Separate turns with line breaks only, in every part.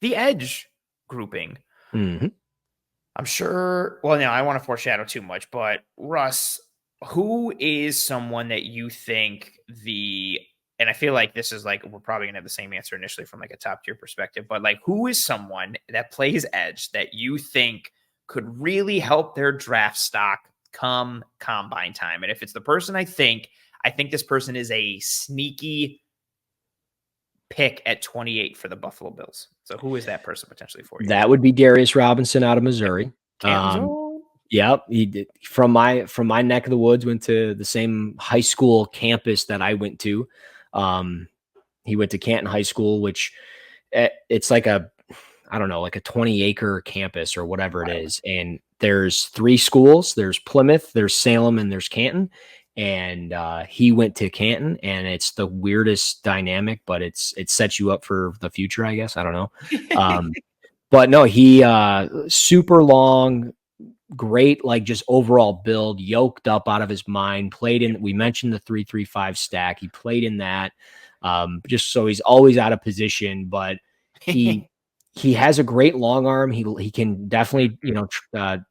the edge grouping.
Mm-hmm.
I'm sure. Well, no, I don't want to foreshadow too much, but Russ, who is someone that you think and I feel like this is like, we're probably gonna have the same answer initially from like a top tier perspective, but like, who is someone that plays edge that you think could really help their draft stock come combine time? And if it's the person I think this person is a sneaky pick at 28 for the Buffalo Bills. So who is that person potentially for you?
That would be Darius Robinson out of Missouri.
Canton Zone.
Yep, he did, from my neck of the woods. Went to the same high school campus that I went to. He went to Canton High School, which it's like I don't know, like a 20-acre campus or whatever it is. And there's 3 schools. There's Plymouth, there's Salem, and there's Canton. And he went to Canton, and it's the weirdest dynamic, but it sets you up for the future, I guess. I don't know. But no, he super long, great, like just overall build, yoked up out of his mind, played in, we mentioned the 3-3-5 stack. He played in that. Just so he's always out of position, but he has a great long arm. He can definitely,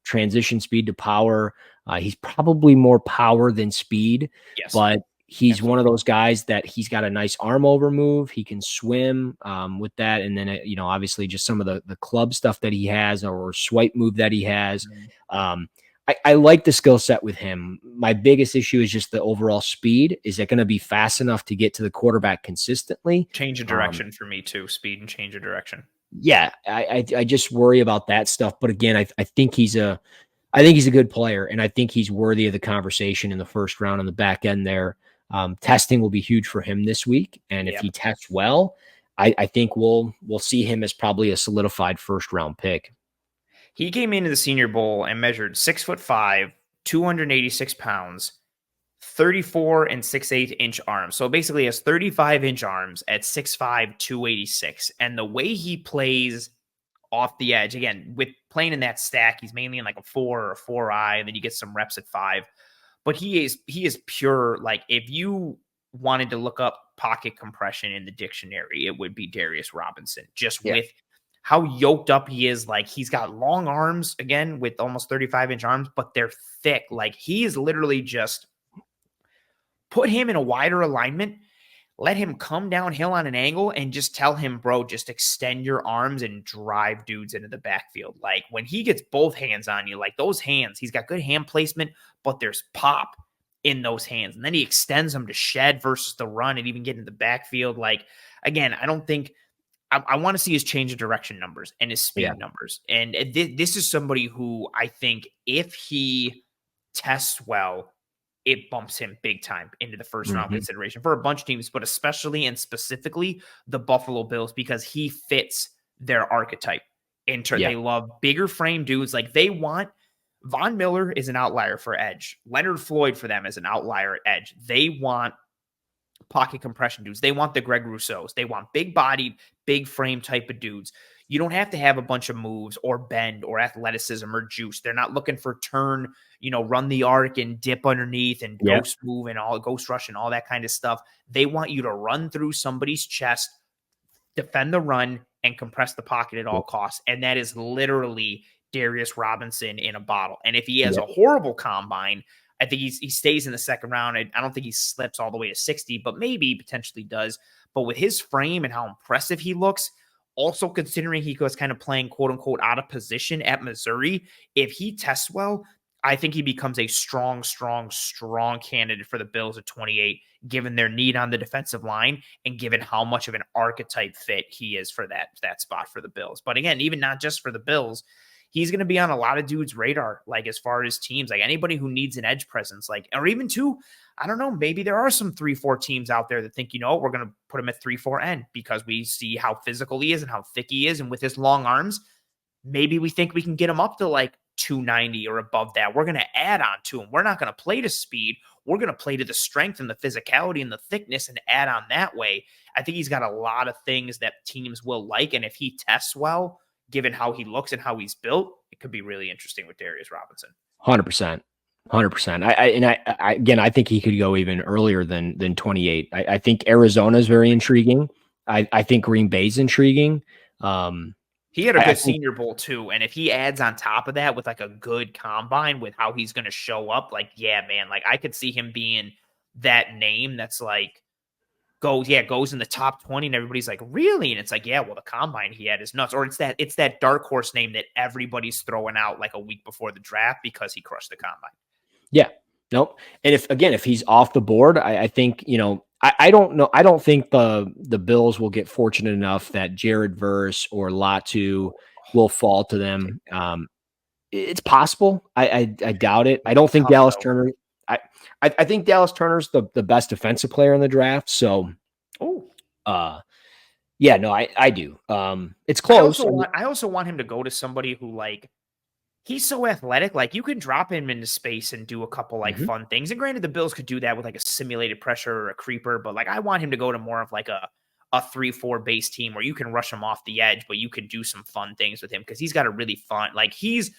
transition speed to power. He's probably more power than speed,
Yes.
but he's one of those guys that he's got a nice arm over move. He can swim with that. And then, obviously just some of the club stuff that he has, or swipe move that he has. I like the skill set with him. My biggest issue is just the overall speed. Is it going to be fast enough to get to the quarterback consistently?
Change of direction for me too. Speed and change of direction.
Yeah, I just worry about that stuff. But again, I think he's a good player, and I think he's worthy of the conversation in the first round on the back end there. Testing will be huge for him this week, and if he tests well, I think we'll see him as probably a solidified first round pick.
He came into the Senior Bowl and measured 6'5", 286 pounds, 34 and 6/8 inch arms. So basically, he has 35-inch arms at 6'5", 286. And the way he plays off the edge, again, with playing in that stack, he's mainly in like a 4 or a 4i, and then you get some reps at 5. But he is pure. Like, if you wanted to look up pocket compression in the dictionary, it would be Darius Robinson. Just with how yoked up he is. Like, he's got long arms, again, with almost 35-inch arms, but they're thick. Like, he is literally just put him in a wider alignment, let him come downhill on an angle, and just tell him, bro, just extend your arms and drive dudes into the backfield. Like, when he gets both hands on you, like those hands, he's got good hand placement, but there's pop in those hands. And then he extends them to shed versus the run and even get into the backfield. Like, again, I don't think I want to see his change of direction numbers and his speed numbers. And this is somebody who I think if he tests well, it bumps him big time into the first round consideration for a bunch of teams, but especially and specifically the Buffalo Bills, because he fits their archetype. They love bigger frame dudes. Like, they want Von Miller is an outlier for edge. Leonard Floyd for them is an outlier at edge. They want pocket compression dudes. They want the Greg Rousseaus. They want big bodied, big frame type of dudes. You don't have to have a bunch of moves or bend or athleticism or juice. They're not looking for turn, run the arc and dip underneath and ghost move and all ghost rush and all that kind of stuff. They want you to run through somebody's chest, defend the run, and compress the pocket at all costs. And that is literally Darius Robinson in a bottle. And if he has a horrible combine, I think he stays in the second round. I don't think he slips all the way to 60, but maybe potentially does. But with his frame and how impressive he looks, also considering he was kind of playing quote unquote out of position at Missouri, if he tests well, I think he becomes a strong candidate for the Bills at 28, given their need on the defensive line and given how much of an archetype fit he is for that spot for the Bills. But again, even not just for the Bills, he's going to be on a lot of dudes' radar, like as far as teams, like anybody who needs an edge presence, like, or even two, I don't know, maybe there are some 3-4 teams out there that think, we're going to put him at 3-4N because we see how physical he is and how thick he is. And with his long arms, maybe we think we can get him up to like 290 or above that. We're going to add on to him. We're not going to play to speed. We're going to play to the strength and the physicality and the thickness and add on that way. I think he's got a lot of things that teams will like. And if he tests well, given how he looks and how he's built, it could be really interesting with Darius Robinson.
100%. Again, I think he could go even earlier than 28. I think Arizona is very intriguing. I think Green Bay's intriguing.
He had a
I
good
think,
Senior Bowl too, and if he adds on top of that with like a good combine with how he's going to show up, like yeah, man, like I could see him being that name that's like goes in the top 20 and everybody's like, really? And it's like, yeah, well, the combine he had is nuts. Or it's that dark horse name that everybody's throwing out like a week before the draft because he crushed the combine.
yeah, nope. And if he's off the board, I think, I don't know. I don't think the Bills will get fortunate enough that Jared Verse or Latu will fall to them. It's possible. I doubt it. I don't think
Tough
Dallas
though.
Turner. I I think Dallas Turner's the best defensive player in the draft. So,
Oh,
uh, yeah, no, I do. It's close. I mean,
I also want him to go to somebody who like he's so athletic. Like you can drop him into space and do a couple like
mhm.
fun things. And granted, the Bills could do that with like a simulated pressure or a creeper, but like I want him to go to more of like a 3-4 base team where you can rush him off the edge, but you can do some fun things with him because he's got a really fun like he's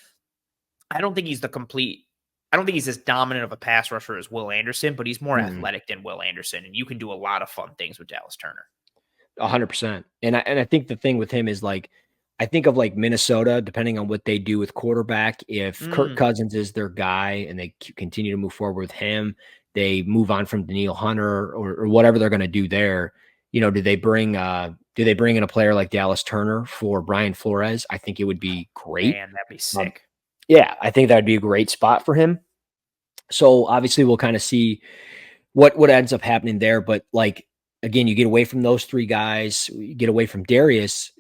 I don't think he's the complete I don't think he's as dominant of a pass rusher as Will Anderson, but he's more
Mm,
athletic than Will Anderson, and you can do a lot of fun things with Dallas Turner.
100%. And I think the thing with him is like, I think of like Minnesota, depending on what they do with quarterback. If Kirk
Mm,
Cousins is their guy and they continue to move forward with him, they move on from Daniil Hunter or whatever they're going to do there. Do they bring in a player like Dallas Turner for Brian Flores? I think it would be great.
man, that'd be
Um,
sick.
yeah, I think that would be a great spot for him. So obviously we'll kind of see what ends up happening there. But like again, you get away from those three guys, you get away from Darius.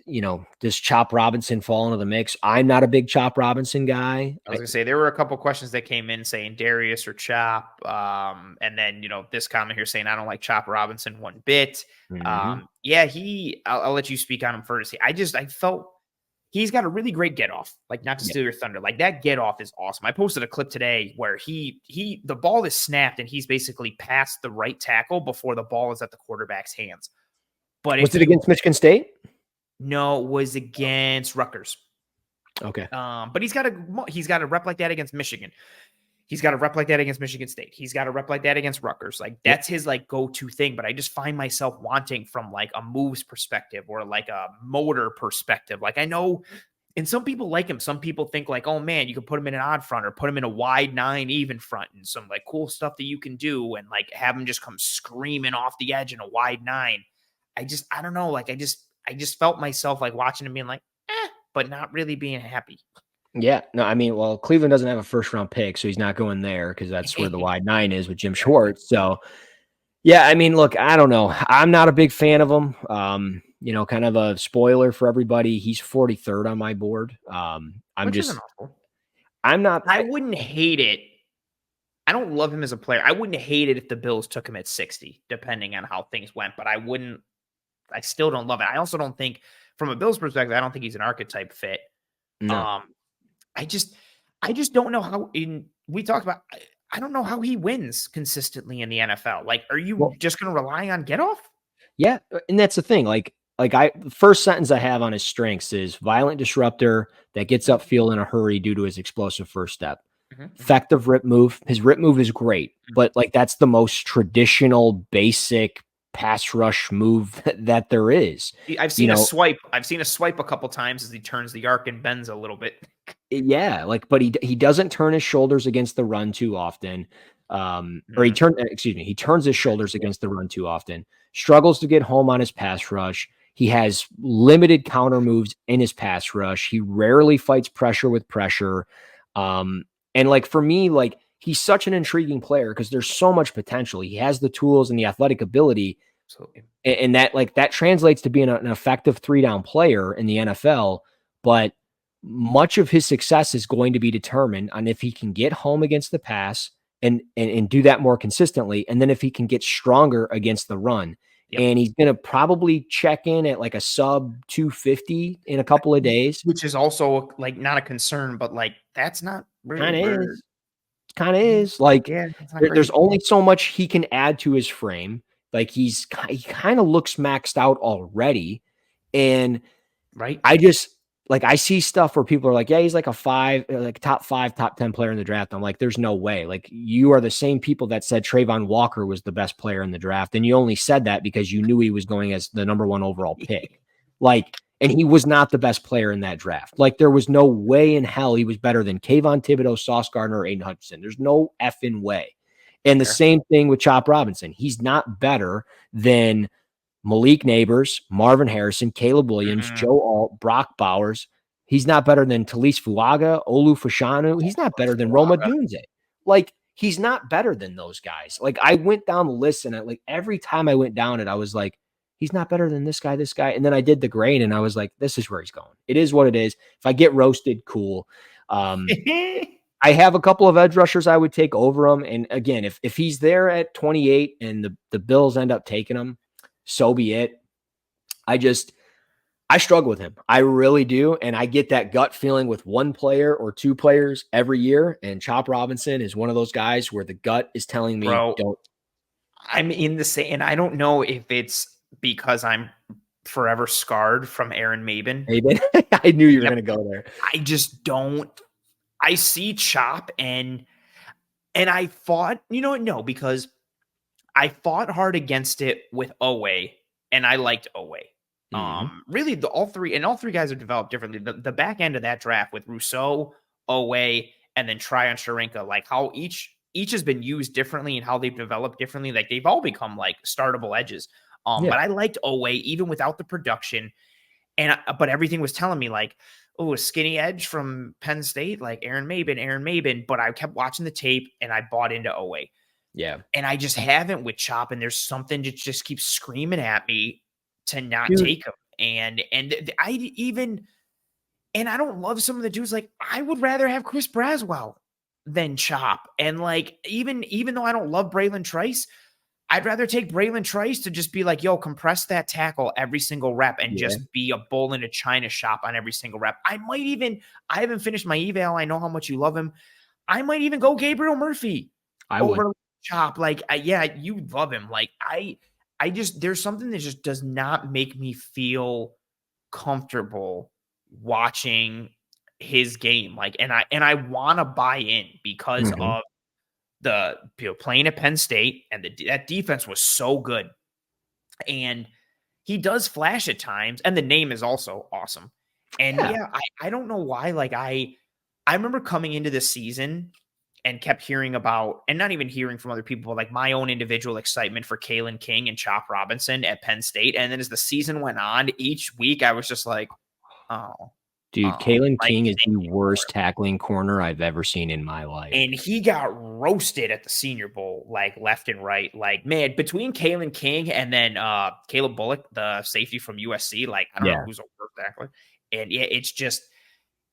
Does Chop Robinson fall into the mix? I'm not a big Chop Robinson guy.
I was gonna say there were a couple questions that came in saying Darius or Chop, and then this comment here saying I don't like Chop Robinson one bit.
Mhm.
Yeah, I'll let you speak on him first. I felt he's got a really great get off. Like not to
Yeah.
steal your thunder, like that get off is awesome. I posted a clip today where the ball is snapped and he's basically past the right tackle before the ball is at the quarterback's hands. But
Was
if
it
you
against Michigan State?
know, it was against Rutgers.
Okay.
But he's got a rep like that against Michigan. He's got a rep like that against Michigan State. He's got a rep like that against Rutgers. Like
Yep.
that's his like go-to thing. But I just find myself wanting from like a moves perspective or like a motor perspective. Like I know, and some people like him. Some people think like, oh man, you can put him in an odd front or put him in a wide 9 even front and some like cool stuff that you can do and like have him just come screaming off the edge in a wide 9. I don't know. Like I just felt myself like watching him being like, but not really being happy.
Yeah. No, I mean, well, Cleveland doesn't have a first round pick, so he's not going there because that's where the wide nine is with Jim
Exactly.
Schwartz. So yeah, I mean, look, I don't know. I'm not a big fan of him. Kind of a spoiler for everybody. He's 43rd on my board.
Which isn't awful.
I'm not.
I wouldn't hate it. I don't love him as a player. I wouldn't hate it if the Bills took him at 60, depending on how things went, but I still don't love it. I also don't think, from a Bills perspective, I don't think he's an archetype fit.
No.
Um, I just I just don't know how we talked about I don't know how he wins consistently in the NFL. Like, are you
Well,
just gonna rely on get off?
yeah, and that's the thing. The first sentence I have on his strengths is violent disruptor that gets upfield in a hurry due to his explosive first step.
Mhm, mhm,
Effective rip move. His rip move is great,
mhm.
but like that's the most traditional, basic pass rush move that there is.
I've
You
seen a
know,
swipe. I've seen a swipe a couple times as he turns the arc and bends a little bit.
Yeah, like, but he doesn't turn his shoulders against the run too often. Or
Mhm.
he turns his shoulders against the run too often. Struggles to get home on his pass rush. He has limited counter moves in his pass rush. He rarely fights pressure with pressure. And like for me, like he's such an intriguing player because there's so much potential. He has the tools and the athletic ability,
Absolutely.
and that like that translates to being an effective 3-down player in the NFL. But much of his success is going to be determined on if he can get home against the pass and do that more consistently, and then if he can get stronger against the run.
Yep.
And he's going to probably check in at like a sub 250 in a couple of days.
Which is also like not a concern, but like that's not really
Kind of
where.
is. Kind of is like
Yeah, that's not
there's
great.
only so much he can add to his frame. Like he kind of looks maxed out already, and
Right?
I just like I see stuff where people are like, yeah, he's like a 5, like top 5, top 10 player in the draft. I'm like, there's no way. Like you are the same people that said Trayvon Walker was the best player in the draft, and you only said that because you knew he was going as the number 1 overall pick. Like And he was not the best player in that draft. Like, there was no way in hell he was better than Kayvon Thibodeau, Sauce Gardner, or Aiden Hutchinson. There's no effing way. And the
Fair.
same thing with Chop Robinson. He's not better than Malik Neighbors, Marvin Harrison, Caleb Williams,
Mhm.
Joe Alt, Brock Bowers. He's not better than Talise Fuaga, Olu Fashanu. He's not better than Roma Dunze. Like, he's not better than those guys. Like, I went down the list, and like every time I went down it, I was like, he's not better than this guy, this guy. And then I did the grade, and I was like, this is where he's going. It is what it is. If I get roasted, cool. I have a couple of edge rushers I would take over him. And again, if he's there at 28 and the Bills end up taking him, so be it. I struggle with him. I really do. And I get that gut feeling with one player or two players every year. And Chop Robinson is one of those guys where the gut is telling me,
Bro,
don't.
I'm in the same, and I don't know if it's because I'm forever scarred from Aaron Maben.
Maybe. I knew you were
Yep.
going to go there.
I just don't. I see Chop, and I fought, no, because I fought hard against it with Owe, and I liked Owe.
Mhm.
Really, all three guys have developed differently. The back end of that draft with Rousseau, Owe, and then Tryon Sharinka, like how each has been used differently and how they've developed differently. Like they've all become like startable edges.
Yeah,
But I liked Owe even without the production, but everything was telling me like, oh, a skinny edge from Penn State, like Aaron Maben. But I kept watching the tape and I bought into Owe.
yeah.
And I just haven't with Chop, and there's something that just keeps screaming at me to not
Dude,
take him. And I don't love some of the dudes. Like I would rather have Chris Braswell than Chop. And like even though I don't love Braylon Trice, I'd rather take Braylon Trice to just be like, yo, compress that tackle every single rep and
yeah,
just be a bull in a china shop on every single rep. I haven't finished my eval. I know how much you love him. I might even go Gabriel Murphy
I would.
over Chop. Like, yeah, you love him. Like, I just, there's something that just does not make me feel comfortable watching his game. Like, and I want to buy in because
Mhm.
of the playing at Penn State, and that defense was so good. And he does flash at times, and the name is also awesome. And
Yeah.
yeah, I don't know why. Like I remember coming into this season and kept hearing about, and not even hearing from other people, but like my own individual excitement for Kalen King and Chop Robinson at Penn State. And then as the season went on, each week I was just like, oh,
Dude, Kalen
like
King is the
thank you for
worst
it.
tackling corner I've ever seen in my life.
And he got roasted at the Senior Bowl, like left and right. Like, man, between Kalen King and then Caleb Bullock, the safety from USC, like I don't know
Yeah.
who's a worse tackler. And yeah, it's just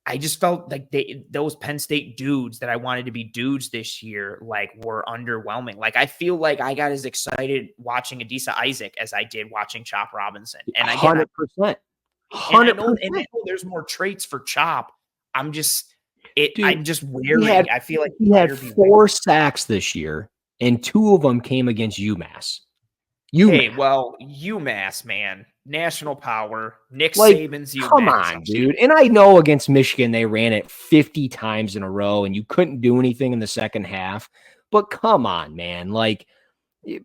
I just felt like those Penn State dudes that I wanted to be dudes this year, like were underwhelming. Like I feel like I got as excited watching Adisa Isaac as I did watching Chop Robinson. And again,
100%.
I know
100%.
there's more traits for Chop. I'm just
Dude,
I'm just
he had
wary. I feel like
he had
buyer beware.
4 sacks this year, and 2 of them came against UMass.
Hey,
UMass.
well, UMass, man, national power. Nick
Like,
Saban's
come
UMass.
on, dude. And I know against Michigan they ran it 50 times in a row and you couldn't do anything in the second half. But come on, man. Like,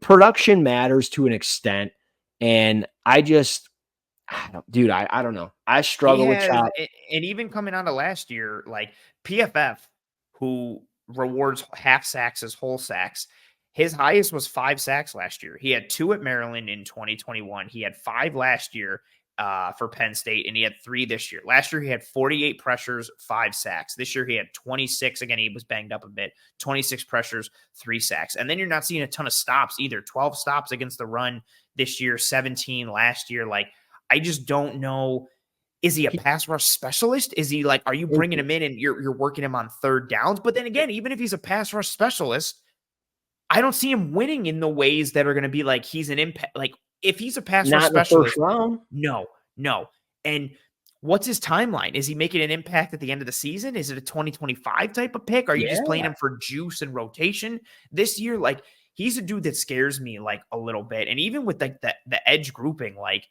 production matters to an extent. And I just, I don't know. I
He
struggle with
has,
Chop.
and even coming out of last year, like PFF, who rewards half sacks as whole sacks, his highest was 5 sacks last year. He had 2 at Maryland in 2021. He had 5 last year for Penn State, and he had 3 this year. Last year, he had 48 pressures, 5 sacks. This year, he had 26. Again, he was banged up a bit. 26 pressures, 3 sacks. And then you're not seeing a ton of stops either. 12 stops against the run this year, 17 last year. Like, I just don't know. Is he a
He,
pass rush specialist? Is he like, are you bringing him in and you're working him on third downs? But then again, even if he's a pass rush specialist, I don't see him winning in the ways that are going to be like he's an impact. Like if he's a pass rush
not in the first
specialist,
round.
no, no. And what's his timeline? Is he making an impact at the end of the season? Is it a 2025 type of pick? Are you just playing
Yeah.
him for juice and rotation this year? Like he's a dude that scares me like a little bit. And even with like the edge grouping, like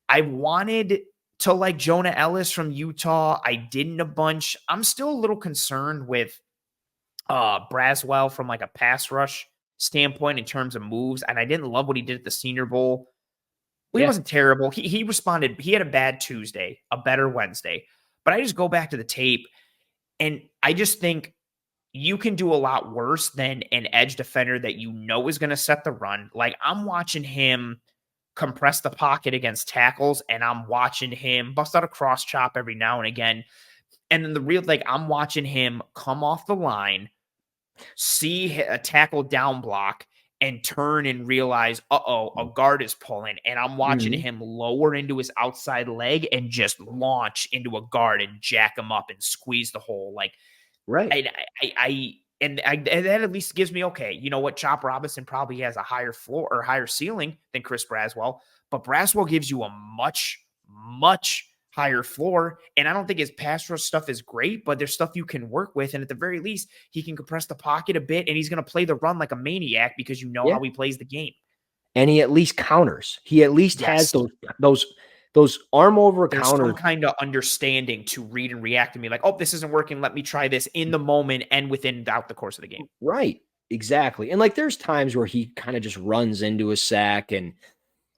I wanted to like Jonah Ellis from Utah. I didn't a bunch. I'm still a little concerned with Braswell from like a pass rush standpoint in terms of moves. And I didn't love what he did at the Senior Bowl. Well, he
Yeah.
wasn't terrible. He responded. He had a bad Tuesday, a better Wednesday. But I just go back to the tape, and I just think you can do a lot worse than an edge defender that you know is going to set the run. Like, I'm watching him compress the pocket against tackles, and I'm watching him bust out a cross chop every now and again. And then the real, like, I'm watching him come off the line, see a tackle down block, and turn and realize, uh-oh, a guard is pulling. And I'm watching
Mhm.
him lower into his outside leg and just launch into a guard and jack him up and squeeze the hole. Like,
Right.
and that at least gives me, okay, you know what? Chop Robinson probably has a higher floor or higher ceiling than Chris Braswell, but Braswell gives you a much, much higher floor. And I don't think his pass rush stuff is great, but there's stuff you can work with. And at the very least, he can compress the pocket a bit, and he's going to play the run like a maniac because you know
Yeah.
how he plays the game.
And he at least counters. He at least has
Yes.
those those arm over
There's some
counters.
kind of understanding to read and react to me like, oh, this isn't working. Let me try this in the moment and without the course of the game.
Right. Exactly. And like there's times where he kind of just runs into a sack and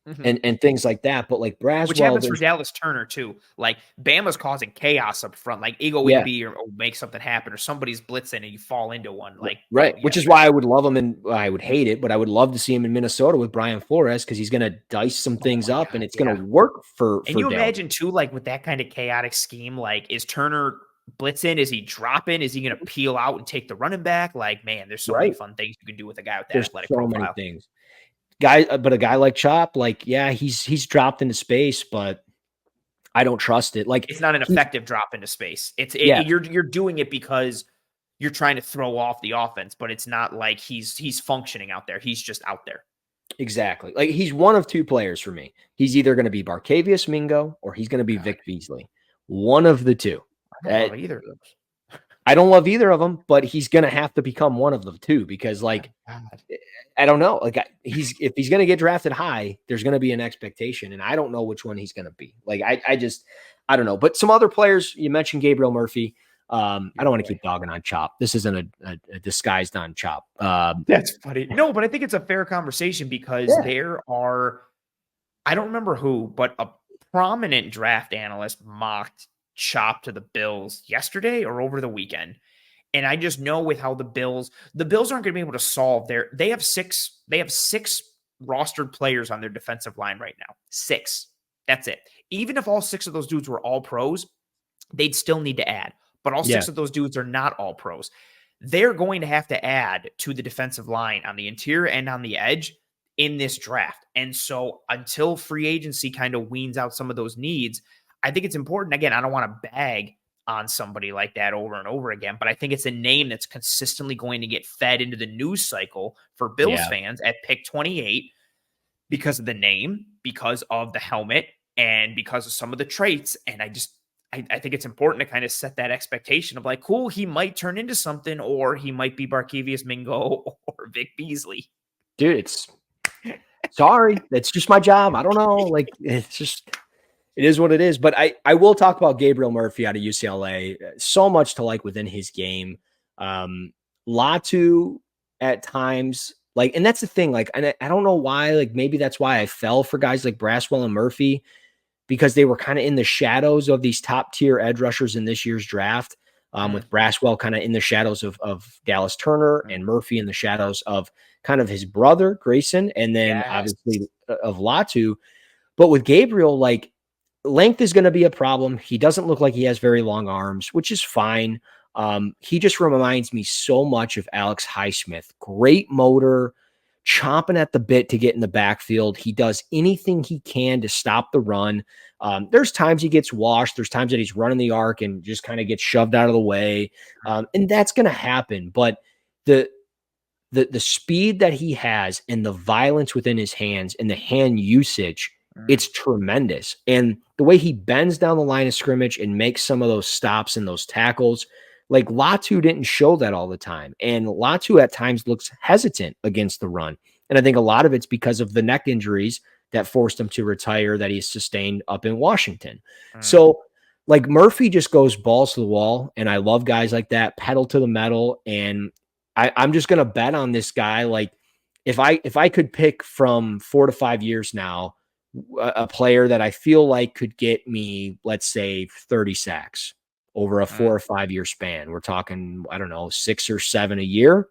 Mhm.
and things like that. But like
Which
Braswell,
happens for
there's
Dallas Turner too. Like, Bama's causing chaos up front. Like, Ego
yeah,
Igby or make something happen, or somebody's blitzing and you fall into one. Like,
right.
oh yeah,
Which is why I would love him and I would hate it, but I would love to see him in Minnesota with Brian Flores because he's gonna dice some
oh
things
my
up and
god,
it's gonna
yeah.
work
And
for
you
Dallas.
imagine too, like with that kind of chaotic scheme, like is Turner blitzing? Is he dropping? Is he going to peel out and take the running back? Like, man, there's so many
Right.
fun things you can do with a guy with that
There's
athletic
so many
profile.
things. But a guy like Chop, like, yeah, he's dropped into space, but I don't trust it. Like
It's not an
he's
effective drop into space.
yeah,
You're doing it because you're trying to throw off the offense, but it's not like he's functioning out there. He's just out there.
exactly. Like he's one of two players for me. He's either going to be Barcavius Mingo or he's going to be
God,
Vic Beasley. One of the two.
I don't
Uh,
love either of those.
I don't love either of them, but he's going to have to become one of them too because like
God.
I don't know. Like he's if he's going to get drafted high, there's going to be an expectation, and I don't know which one he's going to be. Like I just I don't know. But some other players you mentioned Gabriel Murphy. I
Your
don't want to
boy.
keep dogging on Chop. This isn't a disguised on Chop.
That's funny. No, but I think it's a fair conversation because
Yeah,
there are, I don't remember who, but a prominent draft analyst mocked Chop to the Bills yesterday or over the weekend. And I just know with how the Bills aren't going to be able to solve they have six rostered players on their defensive line right now. Six. That's it. Even if all six of those dudes were all pros, they'd still need to add. But all
yeah,
six of those dudes are not all pros. They're going to have to add to the defensive line on the interior and on the edge in this draft. And so until free agency kind of weans out some of those needs, I think it's important. Again, I don't want to bag on somebody like that over and over again, but I think it's a name that's consistently going to get fed into the news cycle for Bills
yeah.
fans at pick 28 because of the name, because of the helmet, and because of some of the traits. And I think it's important to kind of set that expectation of like, cool, he might turn into something, or he might be Barkevius Mingo or Vic Beasley.
Dude, it's sorry. That's just my job. I don't know. Like it's just it is what it is. But I will talk about Gabriel Murphy out of UCLA. So much to like within his game. Latu at times, like, and that's the thing. Like, and I don't know why. Like, maybe that's why I fell for guys like Braswell and Murphy because they were kind of in the shadows of these top tier edge rushers in this year's draft.
Mm,
With Braswell kind of in the shadows of Dallas Turner
mm.
and Murphy in the shadows of kind of his brother Grayson, and then
Yes.
obviously of Latu. But with Gabriel, like length is going to be a problem. He doesn't look like he has very long arms, which is fine. He just reminds me so much of Alex Highsmith. Great motor, chomping at the bit to get in the backfield. He does anything he can to stop the run. There's times he gets washed. There's times that he's running the arc and just kind of gets shoved out of the way. And that's going to happen. But the the speed that he has and the violence within his hands and the hand usage,
Mm,
it's tremendous. And the way he bends down the line of scrimmage and makes some of those stops and those tackles, like Latu didn't show that all the time. And Latu at times looks hesitant against the run. And I think a lot of it's because of the neck injuries that forced him to retire that he sustained up in Washington.
mm.
So like Murphy just goes balls to the wall. And I love guys like that, pedal to the metal. And I'm just gonna bet on this guy. Like if I could pick from 4 to 5 years now, a player that I feel like could get me, let's say, 30 sacks over a
Mm,
4 or 5 year span. We're talking, I don't know, 6 or 7 a year.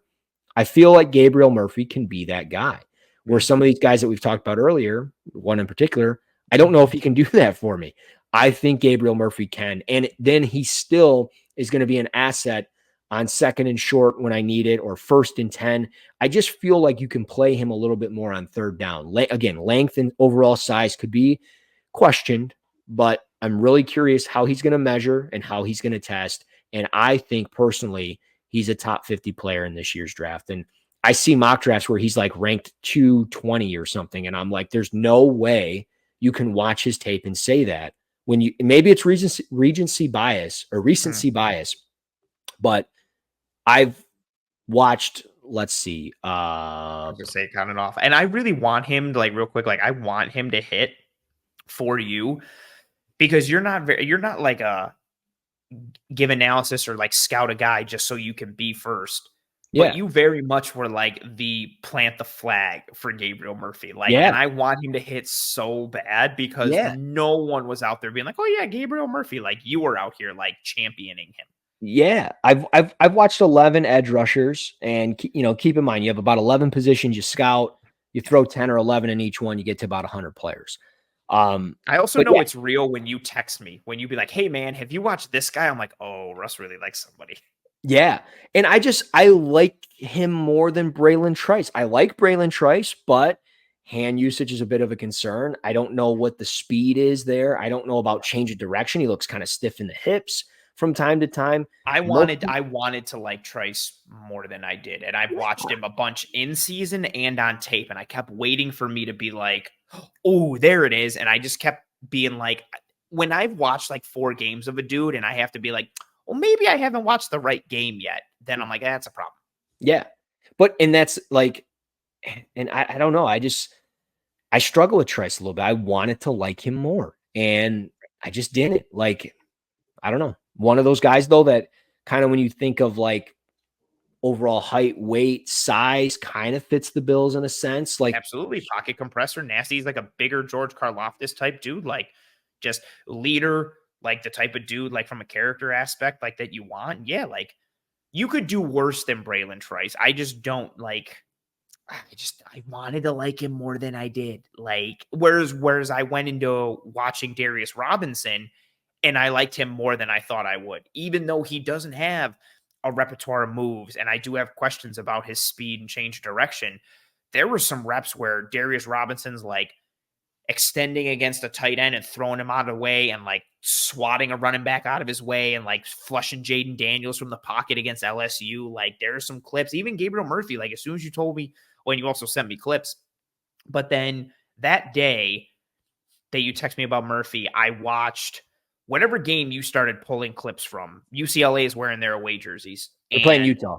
I feel like Gabriel Murphy can be that guy. Where
mm.
some of these guys that we've talked about earlier, one in particular, I don't know if he can do that for me. I think Gabriel Murphy can. And then he still is going to be an asset on second and short when I need it, or first and 10. I just feel like you can play him a little bit more on third down. Again, length and overall size could be questioned, but I'm really curious how he's going to measure and how he's going to test. And I think personally, he's a top 50 player in this year's draft. And I see mock drafts where he's like ranked 220 or something. And I'm like, there's no way you can watch his tape and say that when you, maybe it's recency bias or
Mm.
recency bias, but I've watched, let's see,
I was gonna say count it off, and I really want him to, like, real quick. Like, I want him to hit for you because you're not like a give analysis or like scout a guy just so you can be first. But
yeah,
you very much were like the plant the flag for Gabriel Murphy. Like, and
yeah,
I want him to hit so bad because
yeah,
no one was out there being like, oh yeah, Gabriel Murphy. Like, you were out here like championing him.
yeah. I've watched 11 edge rushers, and keep in mind you have about 11 positions you scout. You throw 10 or 11 in each one, you get to about 100 players.
I also
But
know
yeah,
it's real when you text me, when you be like, hey man, have you watched this guy? I'm like, oh, Russ really likes somebody.
yeah. And I like him more than Braylon Trice. I like Braylon Trice, but hand usage is a bit of a concern. I don't know what the speed is there. I don't know about change of direction. He looks kind of stiff in the hips from time to time. Murphy,
I wanted to like Trice more than I did, and I've watched him a bunch in season and on tape, and I kept waiting for me to be like, "Oh, there it is," and I just kept being like, when I've watched like 4 games of a dude, and I have to be like, "Well, maybe I haven't watched the right game yet," then I'm like, "That's a problem."
yeah. And that's like, and I don't know. I struggle with Trice a little bit. I wanted to like him more, and I just didn't. Like, I don't know. One of those guys though that kind of when you think of like overall height, weight, size, kind of fits the bills in a sense. Like,
Absolutely, pocket compressor, nasty. He's like a bigger George Karlaftis type dude, like just leader, like the type of dude, like from a character aspect, like that you want. Yeah, like you could do worse than Braylon Trice. I just don't like. I wanted to like him more than I did. Like whereas I went into watching Darius Robinson and I liked him more than I thought I would, even though he doesn't have a repertoire of moves and I do have questions about his speed and change of direction. There were some reps where Darius Robinson's like extending against a tight end and throwing him out of the way and like swatting a running back out of his way and like flushing Jaden Daniels from the pocket against LSU. Like there are some clips, even Gabriel Murphy, like as soon as you told me, when you also sent me clips, but then that day that you text me about Murphy, I watched whatever game you started pulling clips from. UCLA is wearing their away jerseys.
they're playing
And
Utah.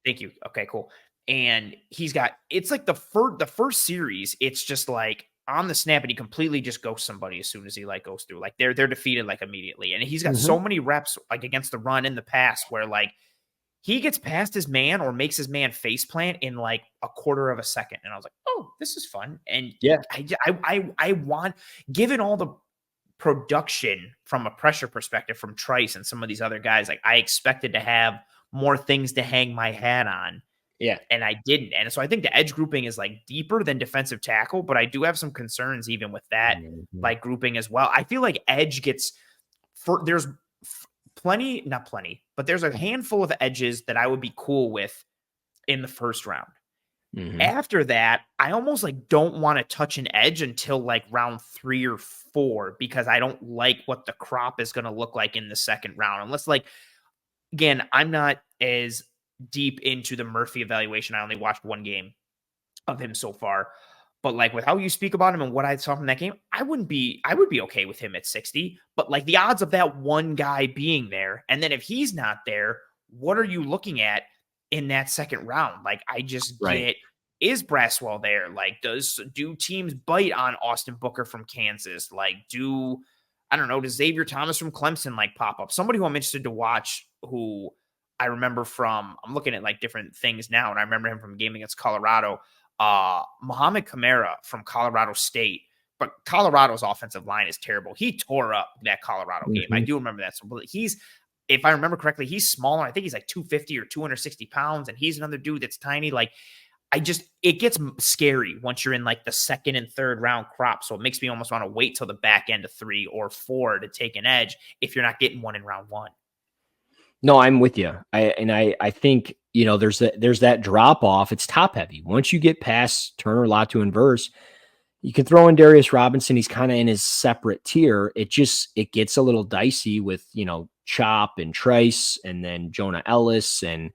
thank you. Okay, cool. And he's got it's like the first series, it's just like on the snap and he completely just ghosts somebody as soon as he like goes through. Like they're defeated like immediately. And he's got
Mhm.
so many reps like against the run in the past where like he gets past his man or makes his man face plant in like a quarter of a second. And I was like, oh, this is fun. And
Yeah.
I want, given all the production from a pressure perspective from Trice and some of these other guys, like I expected to have more things to hang my hat on.
Yeah.
And I didn't. And so I think the edge grouping is like deeper than defensive tackle, but I do have some concerns even with that
Mhm.
like grouping as well. I feel like edge gets there's plenty, not plenty, but there's a handful of edges that I would be cool with in the first round.
Mhm.
After that, I almost like don't want to touch an edge until like round 3 or 4 because I don't like what the crop is going to look like in the second round. Unless like again, I'm not as deep into the Murphy evaluation. I only watched 1 game of him so far. But like with how you speak about him and what I saw from that game, I would be okay with him at 60. But like the odds of that one guy being there, and then if he's not there, what are you looking at in that second round? Like I just
Right.
get, is Braswell there? Like do teams bite on Austin Booker from Kansas? Like do I don't know, does Xavier Thomas from Clemson like pop up? Somebody who I'm interested to watch who I remember from, I'm looking at like different things now, and I remember him from a game against Colorado. Mohamed Kamara from Colorado State but Colorado's offensive line is terrible. He tore up that Colorado game. I
Mhm.
do remember that. So he's, if I remember correctly, he's smaller. I think he's like 250 or 260 pounds, and he's another dude that's tiny. Like, it gets scary once you're in like the second and third round crop. So it makes me almost want to wait till the back end of 3 or 4 to take an edge if you're not getting one in round 1.
No, I'm with you. I think, there's that drop off. It's top heavy. Once you get past Turner, Latu, and Verse, you can throw in Darius Robinson. He's kind of in his separate tier. It gets a little dicey with, Chop and Trice and then Jonah Ellis and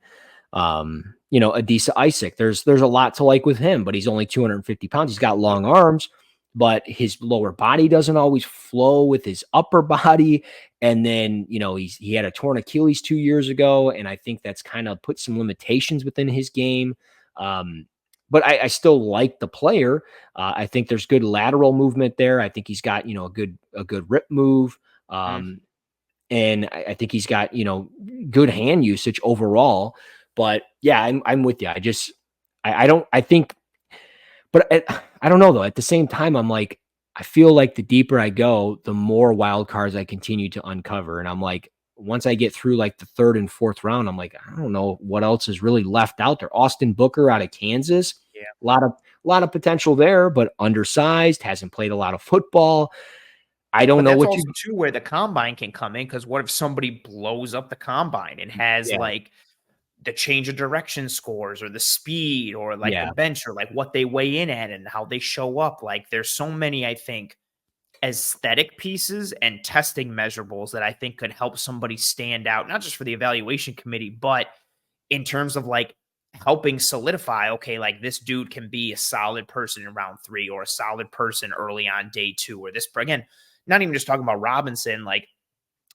Adisa Isaac. There's a lot to like with him, but he's only 250 pounds. He's got long arms, but his lower body doesn't always flow with his upper body. And then, he had a torn Achilles 2 years ago, and I think that's kind of put some limitations within his game. But I still like the player. I think there's good lateral movement there. I think he's got, a good rip move. And I think he's got, good hand usage overall. But yeah, I'm with you. I don't, I think, but I don't know though. At the same time, I'm like, I feel like the deeper I go, the more wild cards I continue to uncover. And I'm like, once I get through like the third and fourth round, I'm like, I don't know what else is really left out there. Austin Booker out of Kansas,
Yeah.
a lot of potential there, but undersized, hasn't played a lot of football. I don't
But
know
that's
what
also too where the combine can come in, because what if somebody blows up the combine and has
yeah,
like the change of direction scores or the speed or like the
yeah,
bench or like what they weigh in at and how they show up? Like, there's so many, I think, aesthetic pieces and testing measurables that I think could help somebody stand out, not just for the evaluation committee, but in terms of like helping solidify, okay, like this dude can be a solid person in round 3 or a solid person early on day 2, or this, again, not even just talking about Robinson, like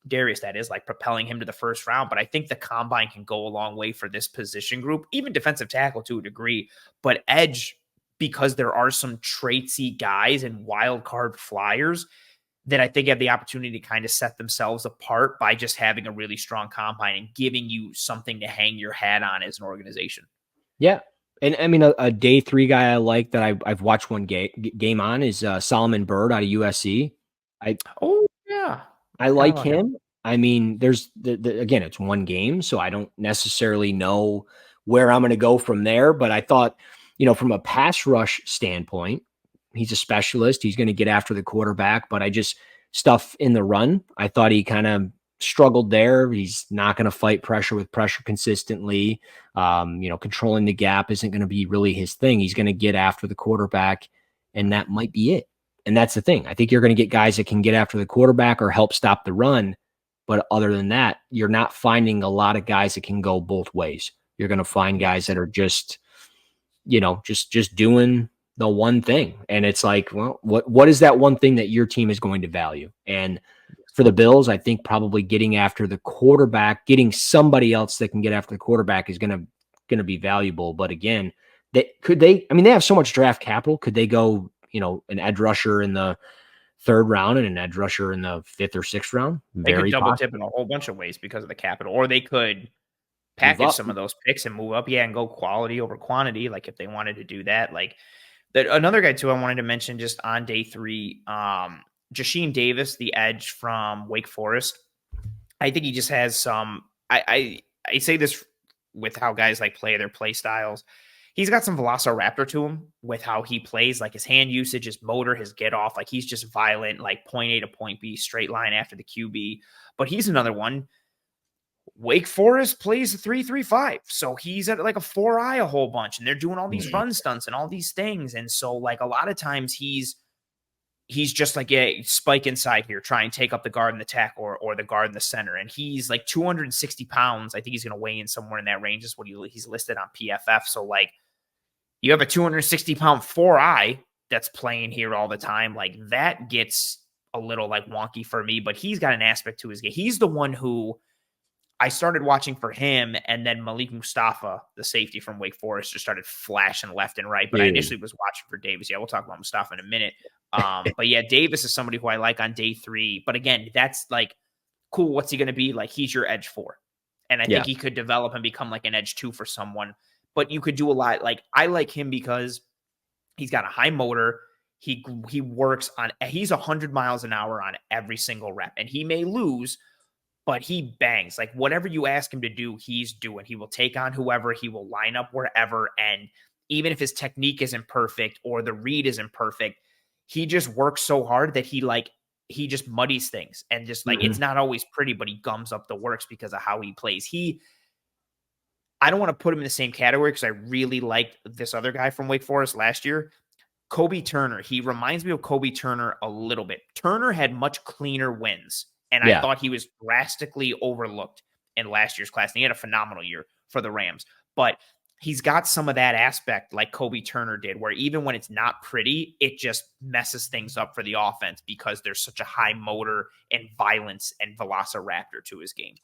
Darius, that is, like propelling him to the first round. But I think the combine can go a long way for this position group, even defensive tackle to a degree, but edge, because there are some traitsy guys and wild card flyers that I think have the opportunity to kind of set themselves apart by just having a really strong combine and giving you something to hang your hat on as an organization.
yeah. And I mean, a day 3 guy I like that I've watched one game on is Solomon Byrd out of USC. I
Oh, yeah.
I
Forgot
like
about him.
him. I mean, there's again, it's one game, so I don't necessarily know where I'm going to go from there. But I thought, from a pass rush standpoint, he's a specialist. He's going to get after the quarterback, but stuff in the run, I thought he kind of struggled there. He's not going to fight pressure with pressure consistently. Controlling the gap isn't going to be really his thing. He's going to get after the quarterback, and that might be it. And that's the thing. I think you're going to get guys that can get after the quarterback or help stop the run. But other than that, you're not finding a lot of guys that can go both ways. You're going to find guys
Yes.
that are just, just doing the one thing. And it's like, well, what is that one thing that your team is going to value? And for the Bills, I think probably getting after the quarterback, getting somebody else that can get after the quarterback is going to be valuable. But again, they have so much draft capital. Could they go, an edge rusher in the third round and an edge rusher in the 5th or 6th round?
They could
Very
double tip in a
possible.
whole bunch of ways because of the capital, or they could
Move
package
up.
some of those picks and move up, yeah, and go quality over quantity, like if they wanted to do that. Like that, another guy too I wanted to mention just on day 3, Jasheen Davis, the edge from Wake Forest. I think he just has some. I say this with how guys like play their play styles. He's got some velociraptor to him with how he plays, like his hand usage, his motor, his get off. Like he's just violent, like point A to point B, straight line after the QB. But he's another one. Wake Forest plays a 3-3-5. So he's at like a 4-eye a whole bunch, and they're doing all these
Mhm.
run stunts and all these things. And so, like, a lot of times he's just like, yeah, spike inside here, try and take up the guard and the tackle, or the guard and the center. And he's like 260 pounds. I think he's going to weigh in somewhere in that range is what he's listed on PFF. So, like, you have a 260-pound 4-eye that's playing here all the time. Like, that gets a little like wonky for me, but he's got an aspect to his game. He's the one who I started watching for him, and then Malik Mustafa, the safety from Wake Forest, just started flashing left and right. But I
Dude.
initially was watching for Davis. Yeah, we'll talk about Mustafa in a minute. But yeah, Davis is somebody who I like on day 3. But again, that's like, cool. What's he going to be? Like, he's your edge 4. And I
Yeah.
think he could develop and become like an edge 2 for someone. But you could do a lot. Like, I like him because he's got a high motor. He works on, he's 100 miles an hour on every single rep, and he may lose, but he bangs. Like whatever you ask him to do, he's doing. He will take on whoever, he will line up wherever. And even if his technique isn't perfect or the read isn't perfect, he just works so hard that he just muddies things, and just like, it's
Mhm.
not always pretty, but he gums up the works because of how he plays. I don't want to put him in the same category because I really liked this other guy from Wake Forest last year, Kobe Turner. He reminds me of Kobe Turner a little bit. Turner had much cleaner wins, and I
Yeah.
thought he was drastically overlooked in last year's class. And he had a phenomenal year for the Rams, but he's got some of that aspect like Kobe Turner did, where even when it's not pretty, it just messes things up for the offense because there's such a high motor and violence and velociraptor to his game.